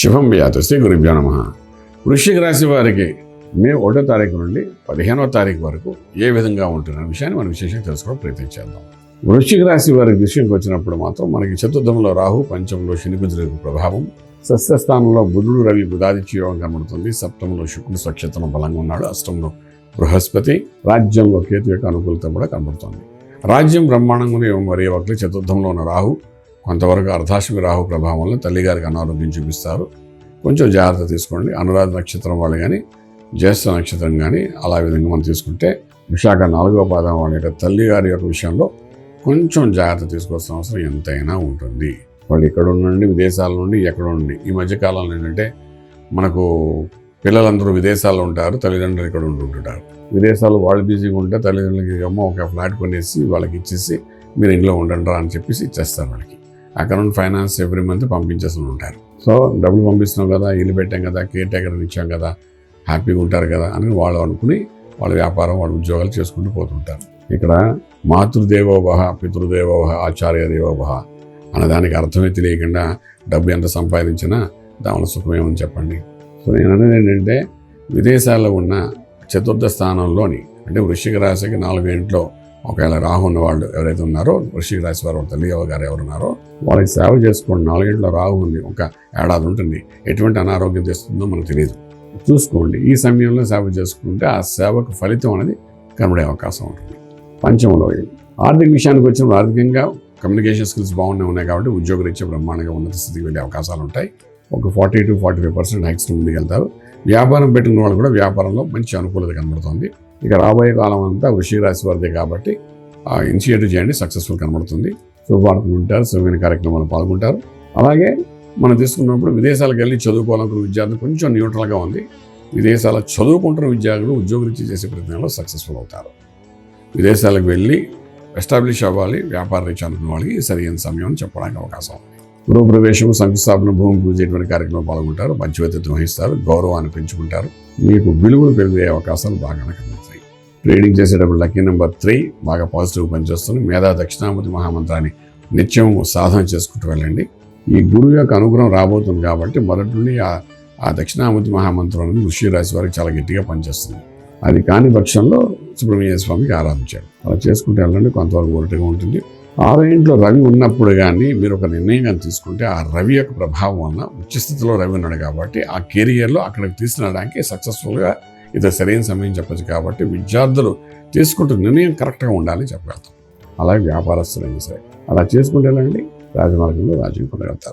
శుభం వ్యాధు శ్రీ గురుభ్యో నమః. వృశ్చిక రాశి వారికి మే 1వ తారీఖు నుండి 15వ తారీఖు వరకు ఏ విధంగా ఉంటున్న విషయాన్ని మనం విశేషంగా తెలుసుకోవడం ప్రయత్నించేద్దాం. వృశ్చిక రాశి వారి విషయంకి వచ్చినప్పుడు మాత్రం మనకి చతుర్థంలో రాహు, పంచమంలో శని కుజుల ప్రభావం, షష్ఠస్థానంలో బుధుడు రవి బుధాదిత్య యోగం కనబడుతుంది. సప్తమంలో శుక్రుడు స్వక్షేత్రం బలంగా ఉన్నాడు. అష్టంలో బృహస్పతి, రాజ్యంలో కేతు యొక్క అనుకూలత కూడా కనబడుతుంది. రాజ్యం బ్రహ్మాండంగా మరియు ఒకటి చతుర్థంలో ఉన్న రాహు కొంతవరకు అర్ధాశ్వమి రాహు ప్రభావం వల్ల తల్లిగారికి అనారోగ్యం చూపిస్తారు. కొంచెం జాగ్రత్త తీసుకోండి. అనురాధ నక్షత్రం వాళ్ళు కానీ, జ్యేష్ఠ నక్షత్రం కానీ అలా విధంగా మనం తీసుకుంటే విశాఖ 4వ పాదం వాళ్ళ యొక్క తల్లిగారి యొక్క విషయంలో కొంచెం జాగ్రత్త తీసుకోవాల్సిన అవసరం ఎంతైనా ఉంటుంది. వాళ్ళు ఇక్కడ నుండి విదేశాల నుండి ఎక్కడ నుండి ఈ మధ్యకాలంలో ఏంటంటే మనకు పిల్లలందరూ విదేశాల్లో ఉంటారు, తల్లిదండ్రులు ఇక్కడ ఉంటుంటారు. విదేశాలు వాళ్ళు బిజీగా ఉంటే తల్లిదండ్రులకి అమ్మ ఒక ఫ్లాట్ కొనేసి వాళ్ళకి ఇచ్చేసి మీరు ఇంట్లో ఉండండి అని చెప్పేసి ఇచ్చేస్తారు. వాళ్ళకి అకౌంట్ ఫైనాన్స్ ఎవ్రీ మంత్ పంపించేస్తూ ఉంటారు. సో డబ్బులు పంపిస్తున్నాం కదా, ఇల్లు పెట్టాం కదా, కేర్ టేకర్ ఇచ్చాం కదా, హ్యాపీగా ఉంటారు కదా అని వాళ్ళు అనుకుని వాళ్ళ వ్యాపారం, వాళ్ళ ఉద్యోగాలు చేసుకుంటూ పోతుంటారు. ఇక్కడ మాతృదేవోభవ, పితృదేవోభవ, ఆచార్య దేవోభవ అన్నదానికి అర్థమే తెలియకుండా డబ్బు ఎంత సంపాదించినా దానిలో సుఖమేమని చెప్పండి. సో నేను అనేది ఏంటంటే విదేశాల్లో ఉన్న చతుర్థ స్థానంలోని అంటే వృశ్చిక రాశికి 4 ఇంట్లో ఒకవేళ రాహు ఉన్నవాళ్ళు ఎవరైతే ఉన్నారో, వృశ్చిక రాశి వారు తల్లి గారు ఎవరు ఉన్నారో వాళ్ళకి సేవ చేసుకోండి. 4 ఇంట్లో రాహు ఉంది, ఒక ఏడాది ఉంటుంది. ఎటువంటి అనారోగ్యం తెస్తుందో మనకు తెలియదు. చూసుకోండి. ఈ సమయంలో సేవ చేసుకుంటే ఆ సేవకు ఫలితం అనేది కనబడే అవకాశం ఉంటుంది. పంచమంలో ఆర్థిక విషయానికి వచ్చిన ఆర్థికంగా కమ్యూనికేషన్ స్కిల్స్ ఉన్నాయి కాబట్టి ఉద్యోగరీత్యా బ్రహ్మాండంగా ఉన్నత స్థితికి వెళ్ళే అవకాశాలు ఉంటాయి. ఒక 40 to 45% హైక్స్ ముందుకెళ్తారు. వ్యాపారం పెట్టిన వాళ్ళు కూడా వ్యాపారంలో మంచి అనుకూలత కనబడుతుంది. ఇక రాబోయే కాలం అంతా వృశ్చిక రాశి వారిదే కాబట్టి ఇనిషియేటివ్ చేయండి, సక్సెస్ఫుల్ కనబడుతుంది. శుభవార్తలు ఉంటారు, శుభమైన కార్యక్రమాలు పాల్గొంటారు. అలాగే మనం తీసుకున్నప్పుడు విదేశాలకు వెళ్ళి చదువుకోవాలనుకున్న విద్యార్థులు కొంచెం న్యూట్రల్గా ఉంది. విదేశాల్లో చదువుకుంటున్న విద్యార్థులు ఉద్యోగరీత్యా చేసే ప్రయత్నంలో సక్సెస్ఫుల్ అవుతారు. విదేశాలకు వెళ్ళి ఎస్టాబ్లిష్ అవ్వాలి, వ్యాపార రీత్యా అనుకున్న వాళ్ళకి సరైన సమయం చెప్పడానికి అవకాశం ఉంది. గృహప్రవేశం, శంకుస్థాపన, భూమి పూజ ఇటువంటి కార్యక్రమాలు పాల్గొంటారు. మంచి వ్యక్తిత్వం వహిస్తారు, గౌరవాన్ని పెంచుకుంటారు. మీకు విలువలు పెరిగే అవకాశాలు బాగానే కనబడతాయి. ట్రేడింగ్ చేసేటప్పుడు లక్కీ నెంబర్ 3 బాగా పాజిటివ్ పనిచేస్తుంది. మేధా దక్షిణామూర్తి మహామంత్రాన్ని నిత్యం సాధన చేసుకుంటూ వెళ్ళండి. ఈ గురువు యొక్క అనుగ్రహం రాబోతుంది కాబట్టి మొదటి నుండి ఆ దక్షిణామూర్తి మహామంత్రం అనేది వృశ్చిక రాశి వారికి చాలా గట్టిగా పనిచేస్తుంది. అది కాని పక్షంలో సుబ్రహ్మణ్య స్వామికి ఆరాధించాడు. అలా చేసుకుంటూ వెళ్ళండి, కొంతవరకు ఊరటగా ఉంటుంది. 6వ ఇంట్లో రవి ఉన్నప్పుడు కానీ మీరు ఒక నిర్ణయం కానీ తీసుకుంటే ఆ రవి యొక్క ప్రభావం వలన ఉచ్చస్థితిలో రవి ఉన్నాడు కాబట్టి ఆ కెరియర్లో అక్కడికి తీసుకురావడానికి సక్సెస్ఫుల్గా ఇది సరైన సమయం చెప్పచ్చు. కాబట్టి విద్యార్థులు తీసుకుంటున్న నిర్ణయం కరెక్ట్గా ఉండాలని చెప్పగలుగుతాం. అలాగే వ్యాపారస్తులైనా సరే అలా చేసుకుంటే వెళ్ళండి, రాజమార్గంలో రాజ్యం పొందగలుగుతారు.